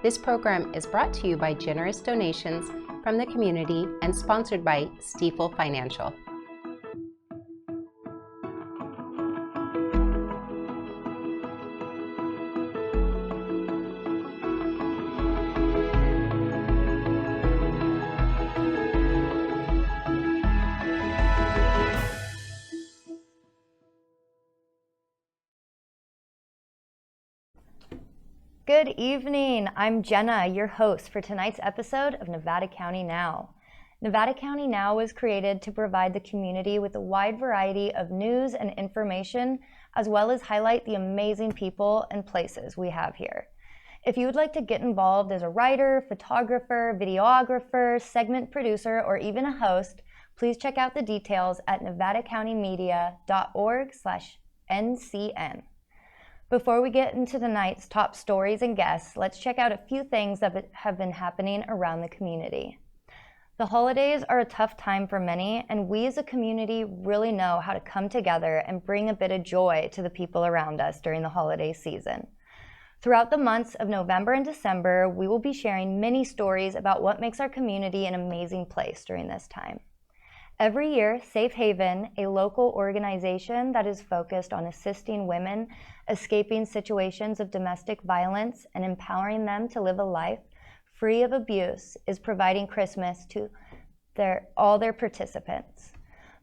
This program is brought to you by generous donations from the community and sponsored by Stifel Financial. Good evening, I'm Jenna, your host for tonight's episode of Nevada County Now. Nevada County Now was created to provide the community with a wide variety of news and information, as well as highlight the amazing people and places we have here. If you would like to get involved as a writer, photographer, videographer, segment producer, or even a host, please check out the details at nevadacountymedia.org/NCN. Before we get into tonight's top stories and guests, let's check out a few things that have been happening around the community. The holidays are a tough time for many, and we as a community really know how to come together and bring a bit of joy to the people around us during the holiday season. Throughout the months of November and December, we will be sharing many stories about what makes our community an amazing place during this time. Every year, Safe Haven, a local organization that is focused on assisting women escaping situations of domestic violence and empowering them to live a life free of abuse, is providing Christmas to all their participants.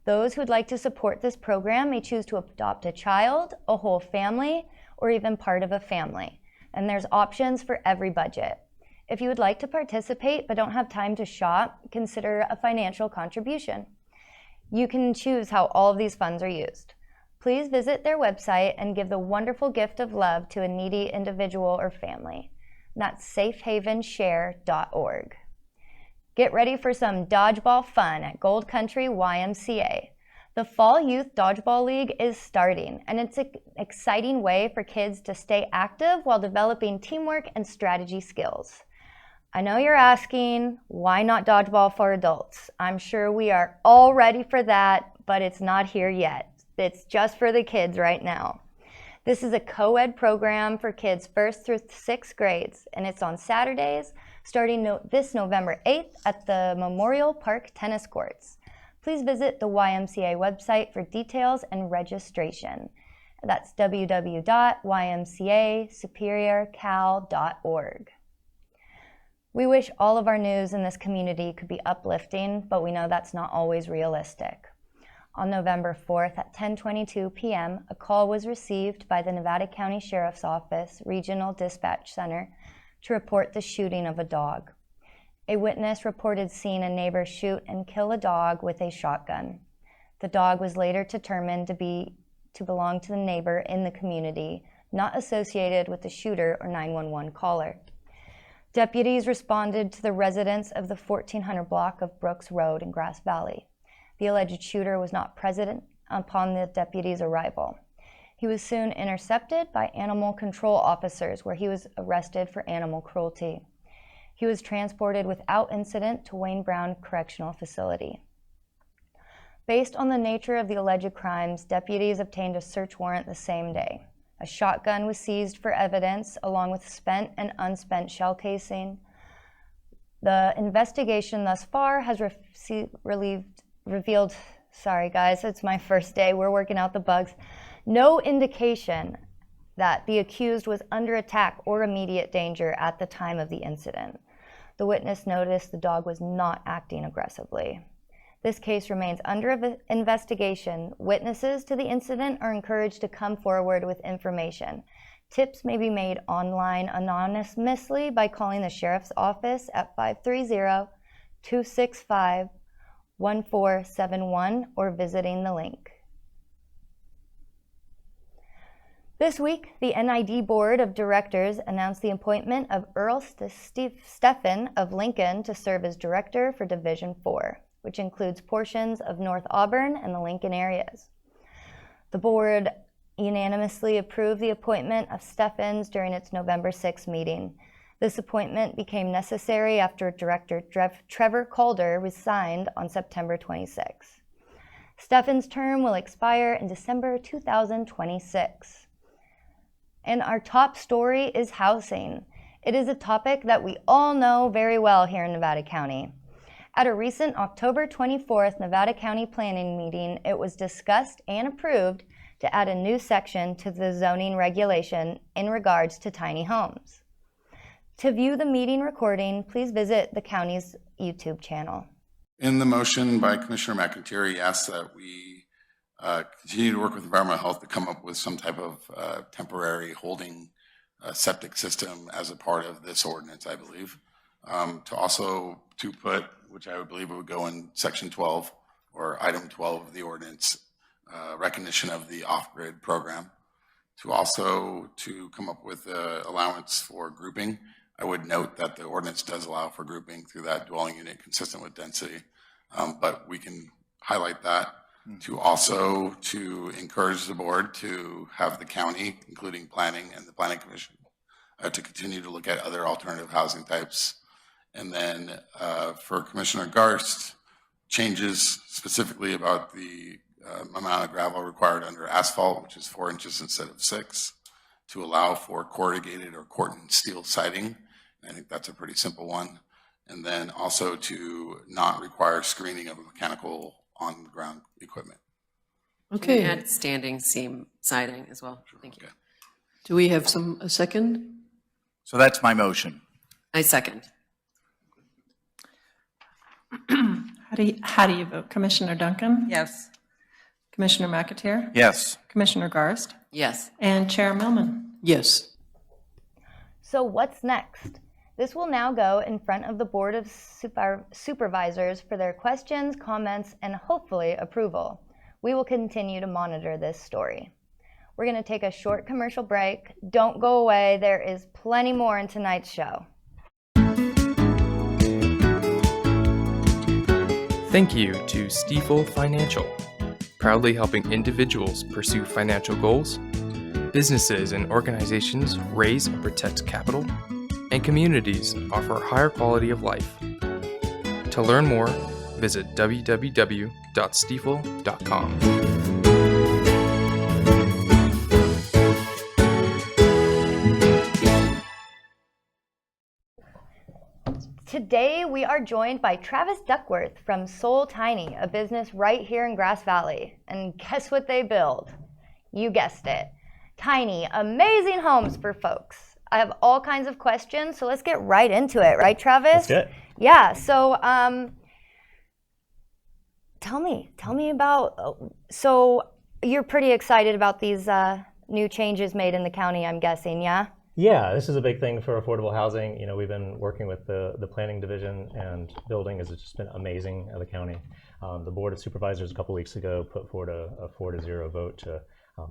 Those who would like to support this program may choose to adopt a child, a whole family, or even part of a family. And there's options for every budget. If you would like to participate but don't have time to shop, consider a financial contribution. You can choose how all of these funds are used. Please visit their website and give the wonderful gift of love to a needy individual or family. That's safehavenshare.org. Get ready for some dodgeball fun at Gold Country YMCA. The Fall Youth Dodgeball League is starting, and it's an exciting way for kids to stay active while developing teamwork and strategy skills. I know you're asking, why not dodgeball for adults? I'm sure we are all ready for that, but it's not here yet. It's just for the kids right now. This is a co-ed program for kids 1st through 6th grades, and it's on Saturdays, starting this November 8th at the Memorial Park Tennis Courts. Please visit the YMCA website for details and registration. That's www.ymcasuperiorcal.org. We wish all of our news in this community could be uplifting, but we know that's not always realistic. On November 4th at 10:22 p.m., a call was received by the Nevada County Sheriff's Office Regional Dispatch Center to report the shooting of a dog. A witness reported seeing a neighbor shoot and kill a dog with a shotgun. The dog was later determined to belong to the neighbor in the community, not associated with the shooter or 911 caller. Deputies responded to the residents of the 1400 block of Brooks Road in Grass Valley. The alleged shooter was not present upon the deputies' arrival. He was soon intercepted by animal control officers, where he was arrested for animal cruelty. He was transported without incident to Wayne Brown Correctional Facility. Based on the nature of the alleged crimes, deputies obtained a search warrant the same day. A shotgun was seized for evidence, along with spent and unspent shell casing. The investigation thus far has revealed, sorry guys, it's my first day, we're working out the bugs, no indication that the accused was under attack or immediate danger at the time of the incident. The witness noticed the dog was not acting aggressively. This case remains under investigation. Witnesses to the incident are encouraged to come forward with information. Tips may be made online anonymously by calling the Sheriff's Office at 530-265-1471 or visiting the link. This week, the NID Board of Directors announced the appointment of Earl Steffen of Lincoln to serve as Director for Division 4. Which includes portions of North Auburn and the Lincoln areas. The board unanimously approved the appointment of Steffens during its November 6 meeting. This appointment became necessary after Director Trevor Calder resigned on September 26. Steffens' term will expire in December 2026. And our top story is housing. It is a topic that we all know very well here in Nevada County. At a recent October 24th Nevada County Planning meeting, it was discussed and approved to add a new section to the zoning regulation in regards to tiny homes. To view the meeting recording, please visit the county's YouTube channel. In the motion by Commissioner McIntyre, he asks that we continue to work with environmental health to come up with some type of temporary holding septic system as a part of this ordinance, I believe. To put, which I would believe would go in section 12 or item 12 of the ordinance, recognition of the off-grid program. To come up with allowance for grouping. I would note that the ordinance does allow for grouping through that dwelling unit consistent with density, but we can highlight that. To encourage the board to have the county, including planning and the planning commission, to continue to look at other alternative housing types. And then for Commissioner Garst, changes specifically about the amount of gravel required under asphalt, which is 4 inches instead of 6, to allow for corrugated or corten steel siding. I think that's a pretty simple one. And then also to not require screening of mechanical on-the-ground equipment. Okay. Can we add standing seam siding as well? Thank you. Okay. Do we have a second? So that's my motion. I second. How do you vote? Commissioner Duncan? Yes. Commissioner McAteer? Yes. Commissioner Garst? Yes. And Chair Millman? Yes. So what's next? This will now go in front of the Board of Supervisors for their questions, comments, and hopefully approval. We will continue to monitor this story. We're going to take a short commercial break. Don't go away. There is plenty more in tonight's show. Thank you to Stifel Financial, proudly helping individuals pursue financial goals, businesses and organizations raise and protect capital, and communities offer a higher quality of life. To learn more, visit www.stifel.com. Today, we are joined by Travis Duckworth from SolTiny, a business right here in Grass Valley. And guess what they build? You guessed it. Tiny, amazing homes for folks. I have all kinds of questions, so let's get right into it. Right, Travis? Let's do it. Yeah, so tell me about, so you're pretty excited about these new changes made in the county, I'm guessing, yeah? Yeah, this is a big thing for affordable housing. You know, we've been working with the planning division, and building has just been amazing at the county. The Board of Supervisors a couple weeks ago put forward a 4-0 vote to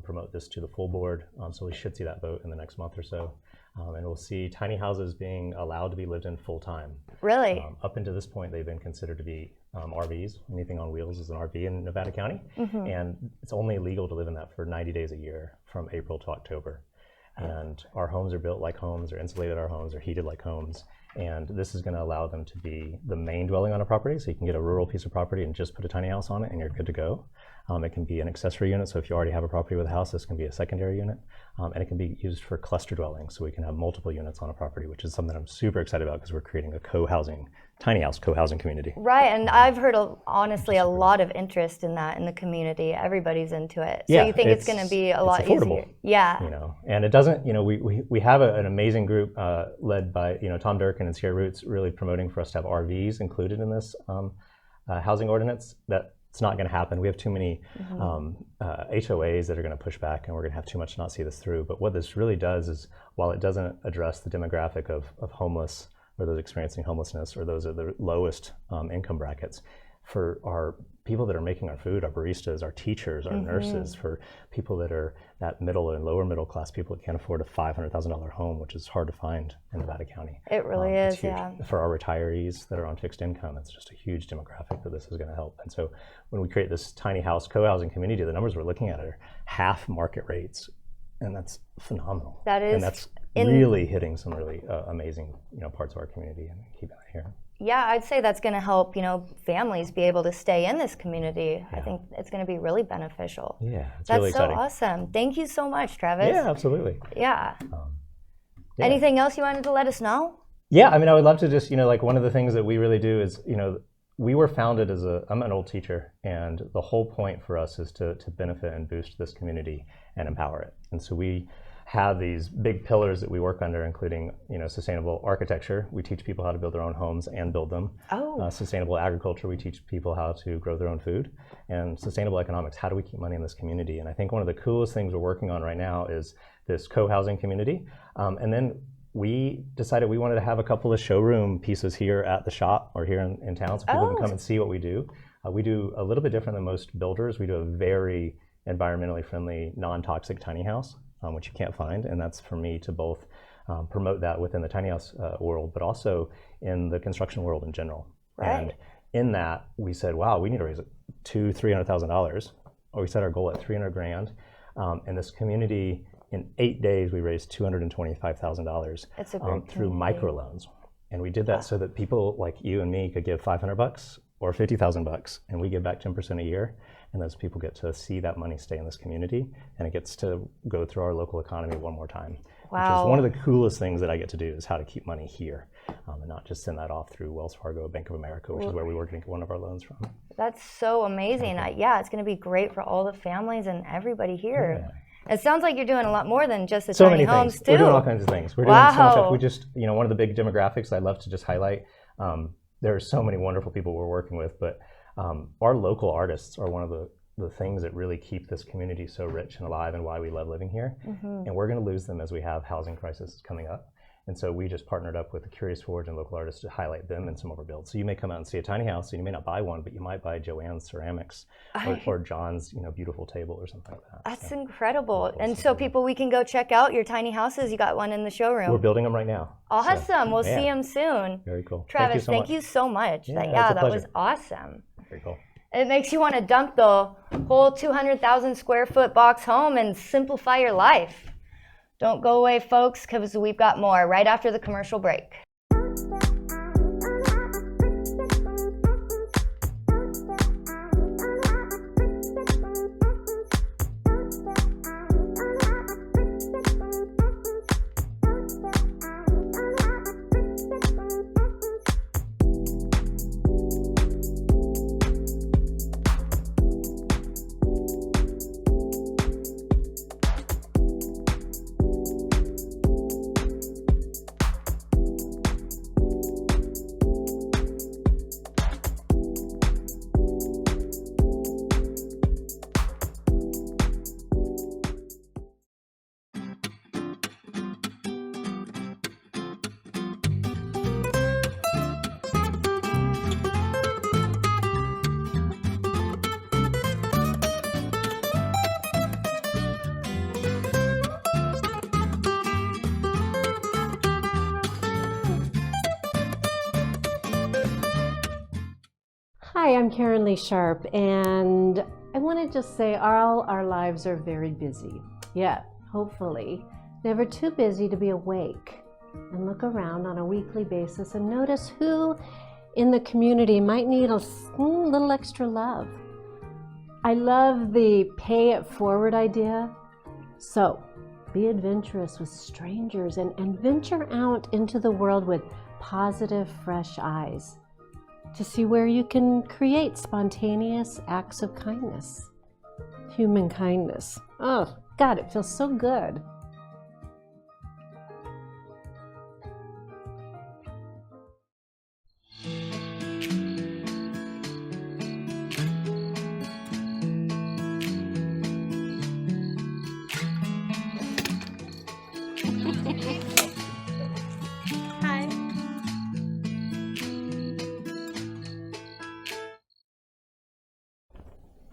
promote this to the full board. So we should see that vote in the next month or so. And we'll see tiny houses being allowed to be lived in full time. Really? Up until this point, they've been considered to be RVs. Anything on wheels is an RV in Nevada County. Mm-hmm. And it's only legal to live in that for 90 days a year from April to October. And our homes are built like homes, they're insulated our homes, they're heated like homes. And this is going to allow them to be the main dwelling on a property. So you can get a rural piece of property and just put a tiny house on it and you're good to go. It can be an accessory unit. So if you already have a property with a house, this can be a secondary unit. And it can be used for cluster dwelling. So we can have multiple units on a property, which is something I'm super excited about because we're creating a co-housing, tiny house co-housing community. Right, and I've heard honestly a lot of interest in that in the community. Everybody's into it. So yeah, you think it's going to be a lot affordable, easier? Yeah. You know, and it doesn't, you know, we have an amazing group led by, you know, Tom Durkin and Sierra Roots really promoting for us to have RVs included in this housing ordinance. That's not going to happen. We have too many HOAs that are going to push back, and we're going to have too much to not see this through. But what this really does is, while it doesn't address the demographic of homeless or those experiencing homelessness or those at the lowest income brackets, for our people that are making our food, our baristas, our teachers, our nurses, for people that are that middle and lower middle class people that can't afford a $500,000 home, which is hard to find in Nevada County. It really is, yeah. For our retirees that are on fixed income, it's just a huge demographic that this is going to help. And so when we create this tiny house co-housing community, the numbers we're looking at are half market rates, and that's phenomenal. That is, and that's really hitting some really amazing, you know, parts of our community and keeping that here. Yeah, I'd say that's going to help, you know, families be able to stay in this community. Yeah. I think it's going to be really beneficial. Yeah, it's that's really exciting. That's so awesome. Thank you so much, Travis. Yeah, absolutely. Yeah. Yeah. Anything else you wanted to let us know? Yeah, I mean, I would love to just, like one of the things that we really do is, we were founded as I'm an old teacher, and the whole point for us is to benefit and boost this community and empower it. And so we have these big pillars that we work under, including, sustainable architecture. We teach people how to build their own homes and build them. Sustainable agriculture, we teach people how to grow their own food. And sustainable economics, how do we keep money in this community? And I think one of the coolest things we're working on right now is this co-housing community. And then we decided we wanted to have a couple of showroom pieces here at the shop or here in town, so people can come and see what we do. We do a little bit different than most builders. We do a very environmentally friendly, non-toxic tiny house, which you can't find, and that's for me to both promote that within the tiny house world, but also in the construction world in general. Right. And in that, we said, wow, we need to raise $200,000-$300,000, or we set our goal at $300,000. And this community, in 8 days, we raised $225,000 through microloans. And we did that so that people like you and me could give $500 or $50,000, and we give back 10% a year. And those people get to see that money stay in this community, and it gets to go through our local economy one more time. Wow. Which is one of the coolest things that I get to do, is how to keep money here, and not just send that off through Wells Fargo, Bank of America, which is where we were getting one of our loans from. That's so amazing. Yeah, it's going to be great for all the families and everybody here. Yeah. It sounds like you're doing a lot more than just the tiny homes, too. We're doing all kinds of things. We're doing so much stuff. We just, one of the big demographics I'd love to just highlight, there are so many wonderful people we're working with, but our local artists are one of the things that really keep this community so rich and alive, and why we love living here. Mm-hmm. And we're going to lose them as we have housing crisis coming up. And so we just partnered up with the Curious Forge and local artists to highlight them in some of our builds. So you may come out and see a tiny house, and you may not buy one, but you might buy Joanne's ceramics or John's, beautiful table or something like that. That's incredible. And so people, we can go check out your tiny houses. You got one in the showroom. We're building them right now. Awesome. So, we'll see them soon. Very cool. Travis, thank you so much. That was awesome. Very cool. It makes you want to dump the whole 200,000 square foot box home and simplify your life. Don't go away, folks, because we've got more right after the commercial break. Hi, I'm Karen Lee Sharp, and I want to just say all our lives are very busy, yet hopefully never too busy to be awake and look around on a weekly basis and notice who in the community might need a little extra love. I love the pay it forward idea. So be adventurous with strangers and venture out into the world with positive, fresh eyes to see where you can create spontaneous acts of kindness. Human kindness. Oh, God, it feels so good.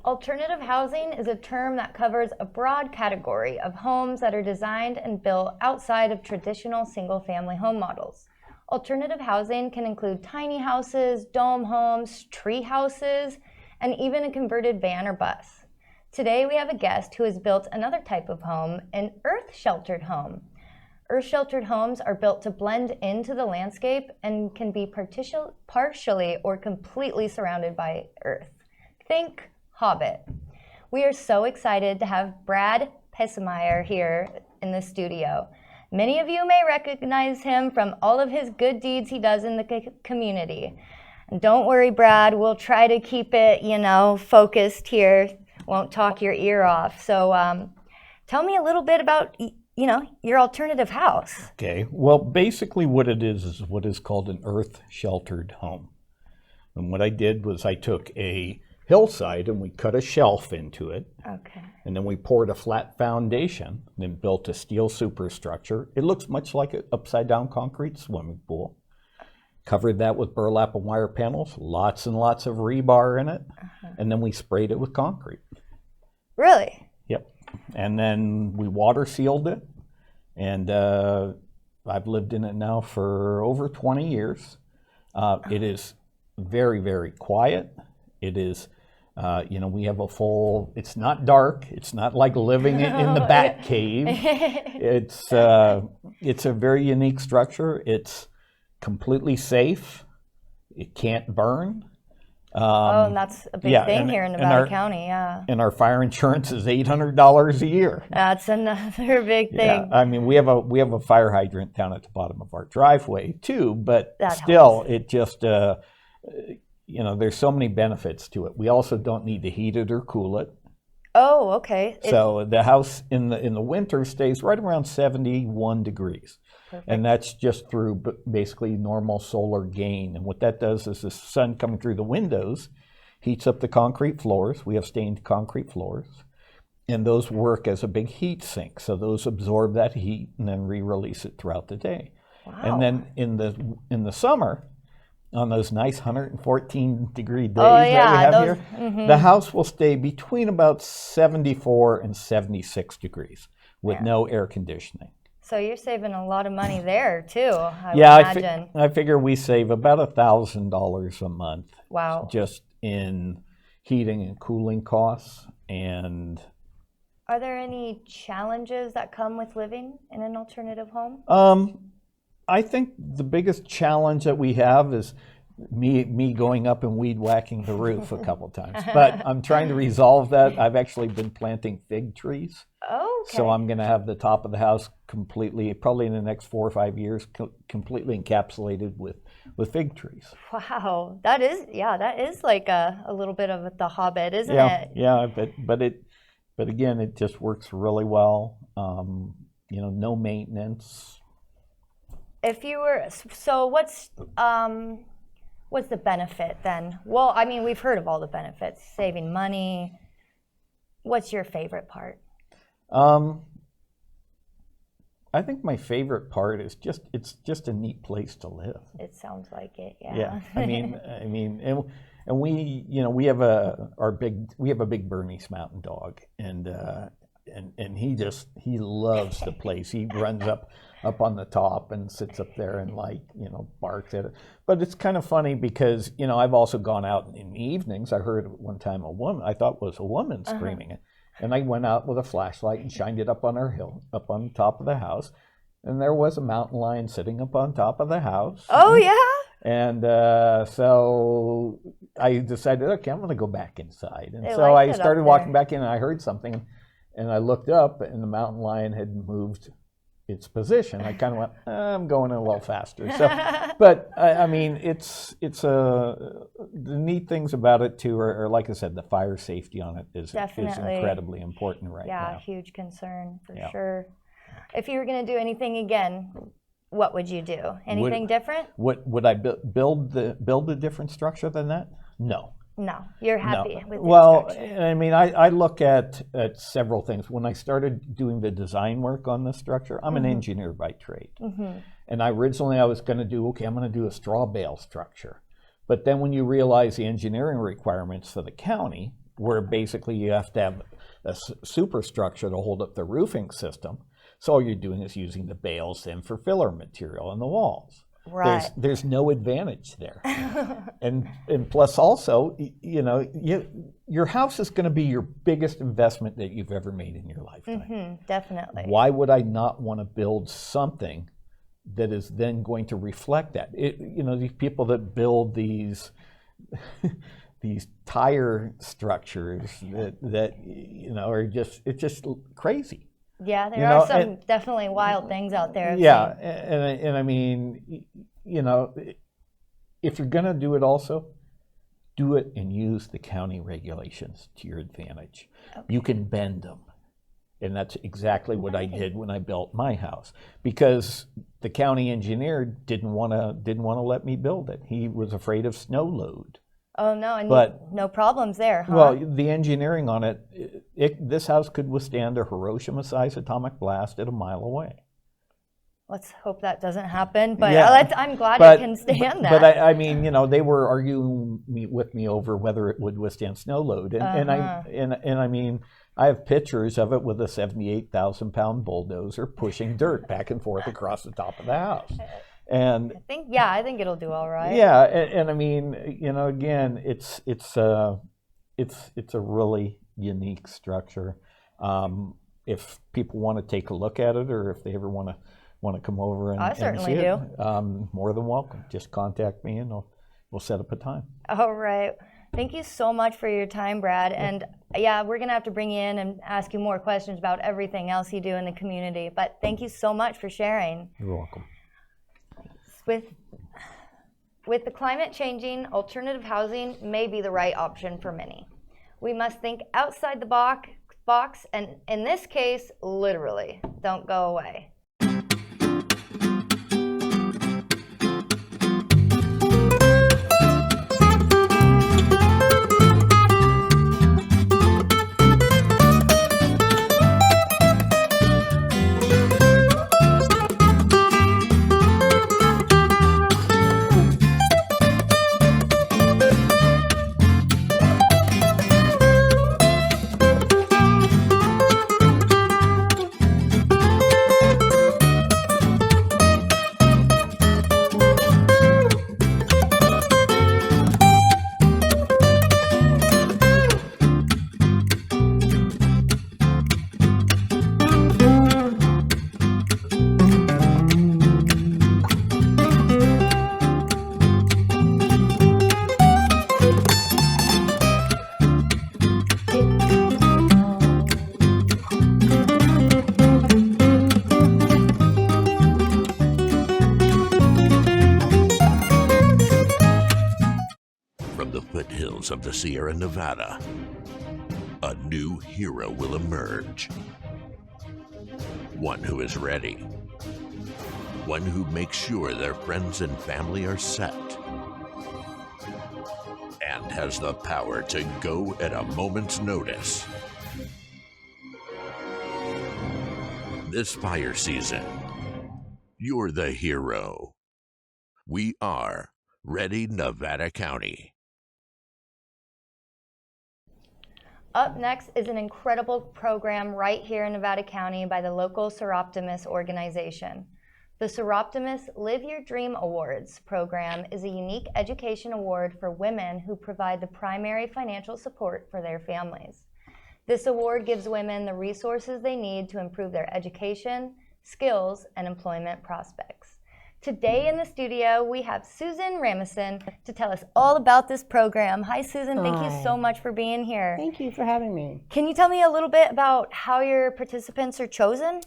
Alternative housing is a term that covers a broad category of homes that are designed and built outside of traditional single-family home models. Alternative housing can include tiny houses, dome homes, tree houses, and even a converted van or bus. Today we have a guest who has built another type of home, an earth-sheltered home. Earth-sheltered homes are built to blend into the landscape and can be partially or completely surrounded by earth. Think Hobbit. We are so excited to have Brad Pessemeyer here in the studio. Many of you may recognize him from all of his good deeds he does in the community. And don't worry, Brad, we'll try to keep it, focused here. Won't talk your ear off. So tell me a little bit about, your alternative house. Okay, well, basically what it is what is called an earth-sheltered home. And what I did was I took a hillside and we cut a shelf into it. Okay. And then we poured a flat foundation, then built a steel superstructure. It looks much like an upside-down concrete swimming pool. Covered that with burlap and wire panels, lots and lots of rebar in it, and then we sprayed it with concrete. Really? Yep. And then we water sealed it, and I've lived in it now for over 20 years. It is very, very quiet. It is, we have a full, it's not dark. It's not like living in the bat cave. It's a very unique structure. It's completely safe. It can't burn. And that's a big thing here in Nevada County, yeah. And our fire insurance is $800 a year. That's another big thing. Yeah, I mean, we have a fire hydrant down at the bottom of our driveway too, but that still, helps. it just, there's so many benefits to it. We also don't need to heat it or cool it. Oh, okay. So the house in the winter stays right around 71 degrees. Perfect. And that's just through basically normal solar gain. And what that does is the sun coming through the windows heats up the concrete floors. We have stained concrete floors. And those work as a big heat sink. So those absorb that heat and then re-release it throughout the day. Wow. And then in the summer, on those nice 114 degree days that we have here, mm-hmm. the house will stay between about 74 and 76 degrees with no air conditioning. So you're saving a lot of money there too, I would imagine. I figure we save about $1,000 a month. Wow. Just in heating and cooling costs. And are there any challenges that come with living in an alternative home? I think the biggest challenge that we have is me going up and weed whacking the roof a couple times. But I'm trying to resolve that. I've actually been planting fig trees. Oh, okay. So I'm going to have the top of the house completely, probably in the next 4 or 5 years, completely encapsulated with fig trees. Wow, that is like a little bit of The Hobbit, isn't it? Yeah, but again, it just works really well. No maintenance. If you were, so what's the benefit then? Well, I mean, we've heard of all the benefits, saving money. What's your favorite part? I think my favorite part is it's just a neat place to live. It sounds like it, yeah. Yeah, I mean, and we have a big Bernese Mountain Dog, and he loves the place. He runs up on the top and sits up there and barks at it. But it's kind of funny because I've also gone out in the evenings. I heard one time I thought it was a woman screaming. And I went out with a flashlight and shined it up on our hill, up on top of the house. And there was a mountain lion sitting up on top of the house. Oh, yeah? And so I decided, okay, I'm going to go back inside. And so I started walking back in and I heard something. And I looked up and the mountain lion had moved its position. I kind of went, I'm going a little faster. So, but I mean, the neat things about it too are, like I said, the fire safety on it is incredibly important right now. Yeah, huge concern for sure. If you were going to do anything again, what would you do? Anything different? Would I build a different structure than that? No. No, you're happy with the structure. I mean, I look at several things. When I started doing the design work on this structure, I'm an engineer by trade. And originally I was going to do, I'm going to do a straw bale structure. But then when you realize the engineering requirements for the county, where basically you have to have a superstructure to hold up the roofing system, so all you're doing is using the bales then for filler material on the walls. Right. There's no advantage there. and plus also, your house is going to be your biggest investment that you've ever made in your lifetime. Definitely. Why would I not want to build something that is then going to reflect that? These people that build these tire structures that are it's just crazy. Yeah, there You are know, some and- definitely wild things out there. I've Yeah, seen. and I mean, you know, if you're going to do it also, do it and use the county regulations to your advantage. You can bend them. And that's exactly what I did when I built my house, because the county engineer didn't want to let me build it. He was afraid of snow load. Oh no, and But- no problems there, huh? Well, the engineering on this house could withstand a Hiroshima-sized atomic blast at a mile away. Let's hope that doesn't happen. But Yeah. I'm glad But- it can stand But that. I mean, you know, they were arguing with me over whether it would withstand snow load, and I mean, I have pictures of it with a 78,000-pound bulldozer pushing dirt back and forth across the top of the house, and I think it'll do all right. yeah, and I mean, you know, again, it's a really unique structure. If people want to take a look at it, or if they ever want to come over and I certainly see do. it, more than welcome. Just contact me and we'll set up a time. All right. Thank you so much for your time, Brad. And yeah, we're going to have to bring you in and ask you more questions about everything else you do in the community. But thank you so much for sharing. You're welcome. With the climate changing, alternative housing may be the right option for many. We must think outside the box, and in this case, literally, don't go away. From the foothills of the Sierra Nevada, a new hero will emerge. One who is ready. One who makes sure their friends and family are set. And has the power to go at a moment's notice. This fire season, you're the hero. We are Ready Nevada County. Up next is an incredible program right here in Nevada County by the local Soroptimist organization. The Soroptimist Live Your Dream Awards program is a unique education award for women who provide the primary financial support for their families. This award gives women the resources they need to improve their education, skills, and employment prospects. Today in the studio, we have Susan Ramison to tell us all about this program. Hi, Susan. Thank you so much for being here. Thank you for having me. Can you tell me a little bit about how your participants are chosen?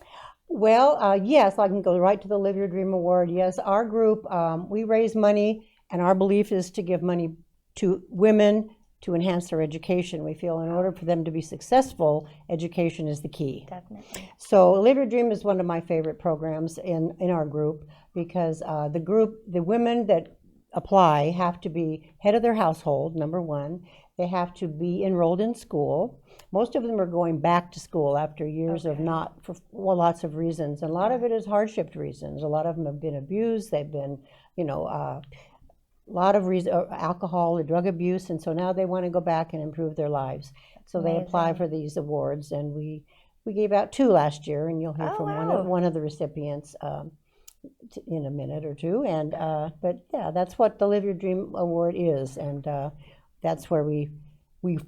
Well, yes, I can go right to the Live Your Dream Award. Yes, our group, we raise money, and our belief is to give money to women to enhance their education. We feel in order for them to be successful, education is the key. Definitely. So Live Your Dream is one of my favorite programs in our group, because the women that apply have to be head of their household, number one. They have to be enrolled in school. Most of them are going back to school after years of not, for lots of reasons. And a lot of it is hardship reasons. A lot of them have been abused. They've been, a lot of alcohol or drug abuse. And so now they want to go back and improve their lives. So they apply for these awards. And we gave out 2 last year, and you'll hear from one of the recipients in a minute or two. And but yeah, that's what the Live Your Dream Award is. And that's where we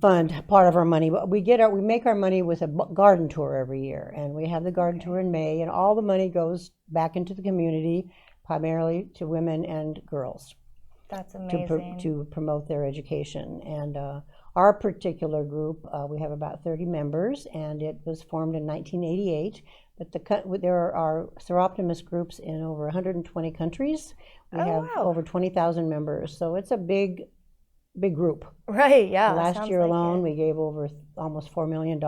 fund part of our money. But we make our money with a garden tour every year, and we have the garden tour in May, and all the money goes back into the community, primarily to women and girls. That's amazing. To promote their education. And Our particular group, we have about 30 members, and it was formed in 1988. But there are Soroptimist groups in over 120 countries. We have over 20,000 members, so it's a big group. Right, yeah. Last year alone, we gave over almost $4 million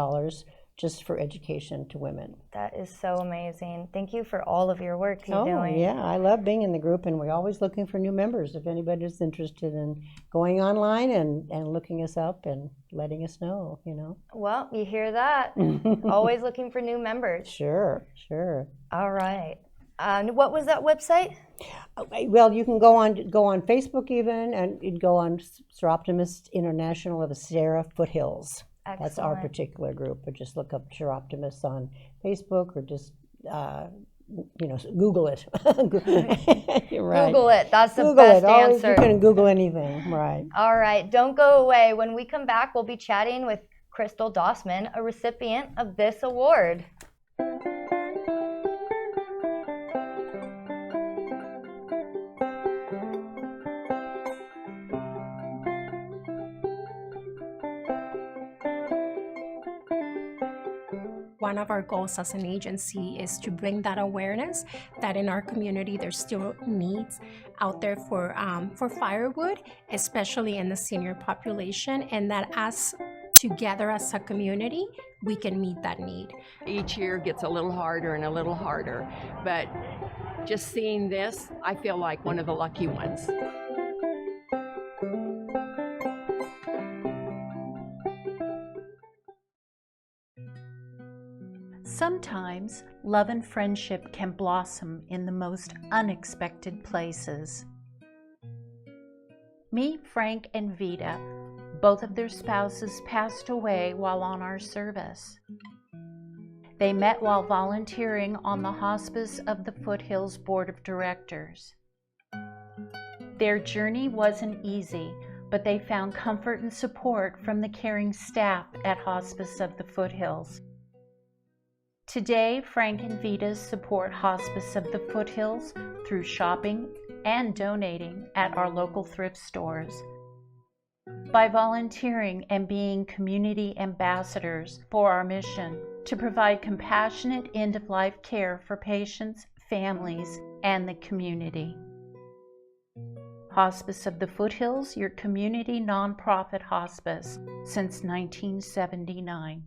just for education to women. That is so amazing. Thank you for all of your work you're doing. Yeah, I love being in the group, and we're always looking for new members. If anybody's interested in going online and looking us up and letting us know, you know. Well, you hear that. Always looking for new members. Sure. All right. What was that website? Well, you can go on Facebook even, and you'd go on Soroptimist International of the Sierra Foothills. Excellent. That's our particular group. But just look up Soroptimists on Facebook, or just Google it. Right. Google it. That's the Google best it. Always, answer. you can Google anything, right? All right. Don't go away. When we come back, we'll be chatting with Crystal Dossman, a recipient of this award. One of our goals as an agency is to bring that awareness that in our community there's still needs out there for firewood, especially in the senior population, and that as together as a community, we can meet that need. Each year gets a little harder and a little harder, but just seeing this, I feel like one of the lucky ones. Sometimes love and friendship can blossom in the most unexpected places. Meet Frank and Vita. Both of their spouses passed away while on our service. They met while volunteering on the Hospice of the Foothills Board of Directors. Their journey wasn't easy, but they found comfort and support from the caring staff at Hospice of the Foothills. Today, Frank and Vita support Hospice of the Foothills through shopping and donating at our local thrift stores. By volunteering and being community ambassadors for our mission to provide compassionate end-of-life care for patients, families, and the community. Hospice of the Foothills, your community nonprofit hospice since 1979.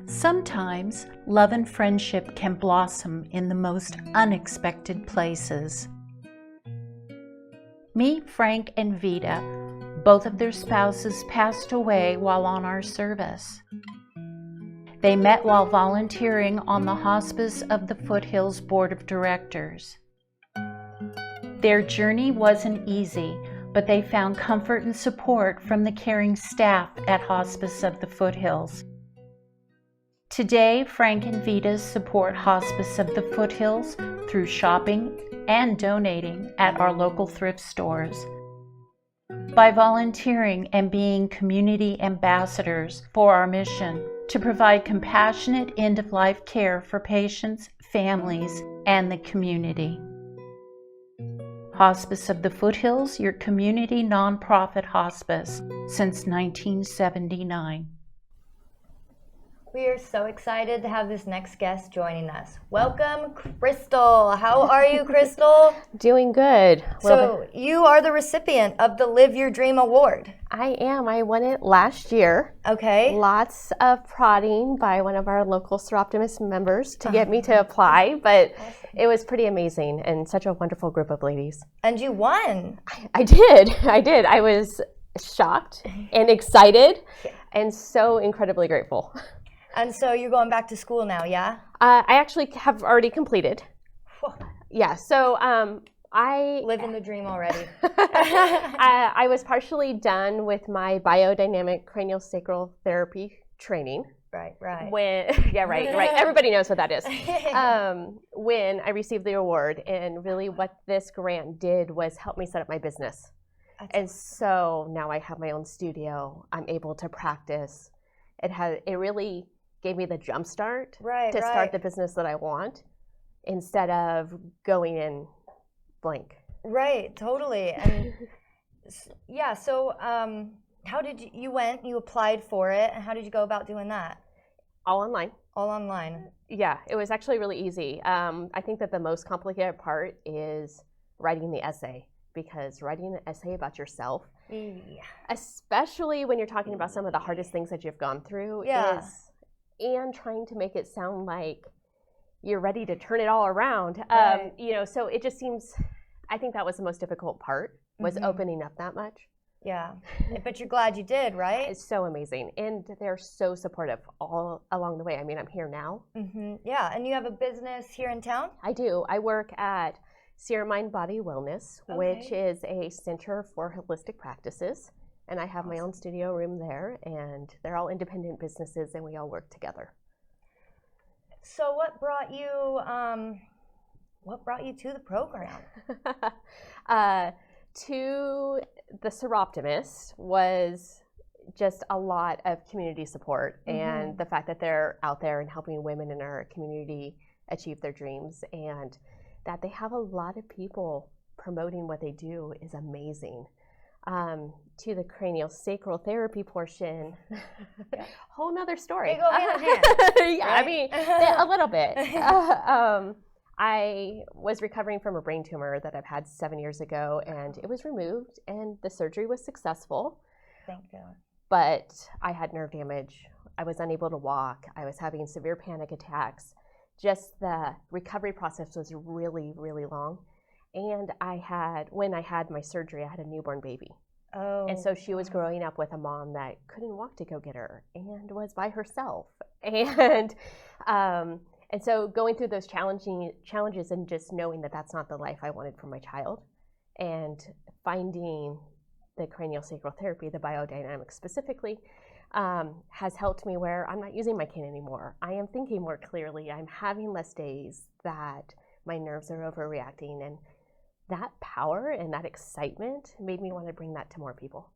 Sometimes love and friendship can blossom in the most unexpected places. Meet Frank and Vita. Both of their spouses passed away while on our service. They met while volunteering on the Hospice of the Foothills Board of Directors. Their journey wasn't easy, but they found comfort and support from the caring staff at Hospice of the Foothills. Today, Frank and Vita support Hospice of the Foothills through shopping and donating at our local thrift stores. By volunteering and being community ambassadors for our mission to provide compassionate end-of-life care for patients, families, and the community. Hospice of the Foothills, your community nonprofit hospice since 1979. We are so excited to have this next guest joining us. Welcome, Crystal. How are you, Crystal? Doing good. So you are the recipient of the Live Your Dream Award. I am. I won it last year. Okay. Lots of prodding by one of our local Soroptimist members to get me to apply, but it was pretty amazing and such a wonderful group of ladies. And you won. I did. I was shocked and excited and so incredibly grateful. And so you're going back to school now, yeah? I actually have already completed. Yeah, so I... Living the dream already. I was partially done with my biodynamic craniosacral therapy training. Right. Yeah, right. Everybody knows what that is. When I received the award, and really what this grant did was help me set up my business. And so now I have my own studio. I'm able to practice. It really gave me the jump start to start the business that I want instead of going in blank. Right, totally. And yeah, so how did you went, you applied for it, and how did you go about doing that? All online. All online. Yeah, it was actually really easy. I think that the most complicated part is writing the essay, because writing an essay about yourself, especially when you're talking about some of the hardest things that you've gone through, and trying to make it sound like you're ready to turn it all around. So it just seems, I think that was the most difficult part, was opening up that much. Yeah, but you're glad you did, right? It's so amazing, and they're so supportive all along the way. I mean, I'm here now. Yeah, and you have a business here in town? I do. I work at Sierra Mind Body Wellness, which is a center for holistic practices, and I have my own studio room there, and they're all independent businesses, and we all work together. So what brought you to the program? To the Soroptimist was just a lot of community support, and the fact that they're out there and helping women in our community achieve their dreams, and that they have a lot of people promoting what they do is amazing. To the cranial sacral therapy portion, whole nother story. They go hand in hand. Yeah, right? I mean, a little bit. I was recovering from a brain tumor that I've had 7 years ago, and it was removed, and the surgery was successful. Thank God. But I had nerve damage. I was unable to walk. I was having severe panic attacks. Just the recovery process was really, really long. And when I had my surgery, I had a newborn baby. Oh. And so she was growing up with a mom that couldn't walk to go get her and was by herself. And so going through those challenges and just knowing that that's not the life I wanted for my child, and finding the cranial sacral therapy, the biodynamics specifically, has helped me where I'm not using my cane anymore. I am thinking more clearly. I'm having less days that my nerves are overreacting, and that power and that excitement made me want to bring that to more people.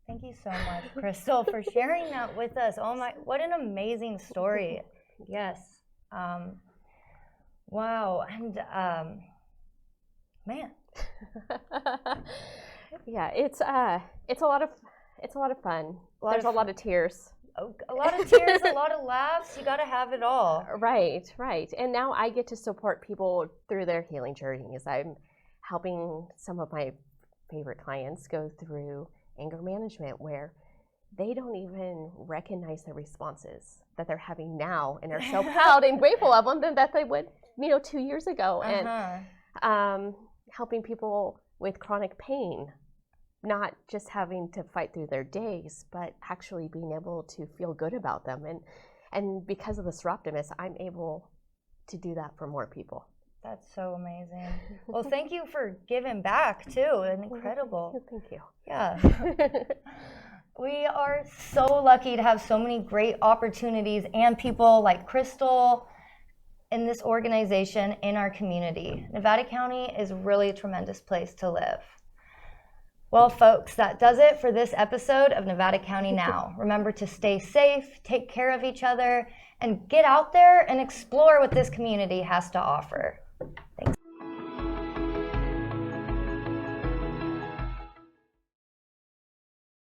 Thank you so much, Crystal, for sharing that with us. Oh my, what an amazing story. Yes. Wow. And man. Yeah, it's a lot of fun. There's a lot of tears. A lot of tears, a lot of laughs. You got to have it all. Right. And now I get to support people through their healing journeys. I'm helping some of my favorite clients go through anger management, where they don't even recognize the responses that they're having now, and are so proud and grateful of them that they would, 2 years ago. And helping people with chronic pain, not just having to fight through their days, but actually being able to feel good about them. And because of the Soroptimist, I'm able to do that for more people. That's so amazing. Well, thank you for giving back too. Incredible. Thank you. Yeah. We are so lucky to have so many great opportunities and people like Crystal in this organization in our community. Nevada County is really a tremendous place to live. Well, folks, that does it for this episode of Nevada County Now. Remember to stay safe, take care of each other, and get out there and explore what this community has to offer.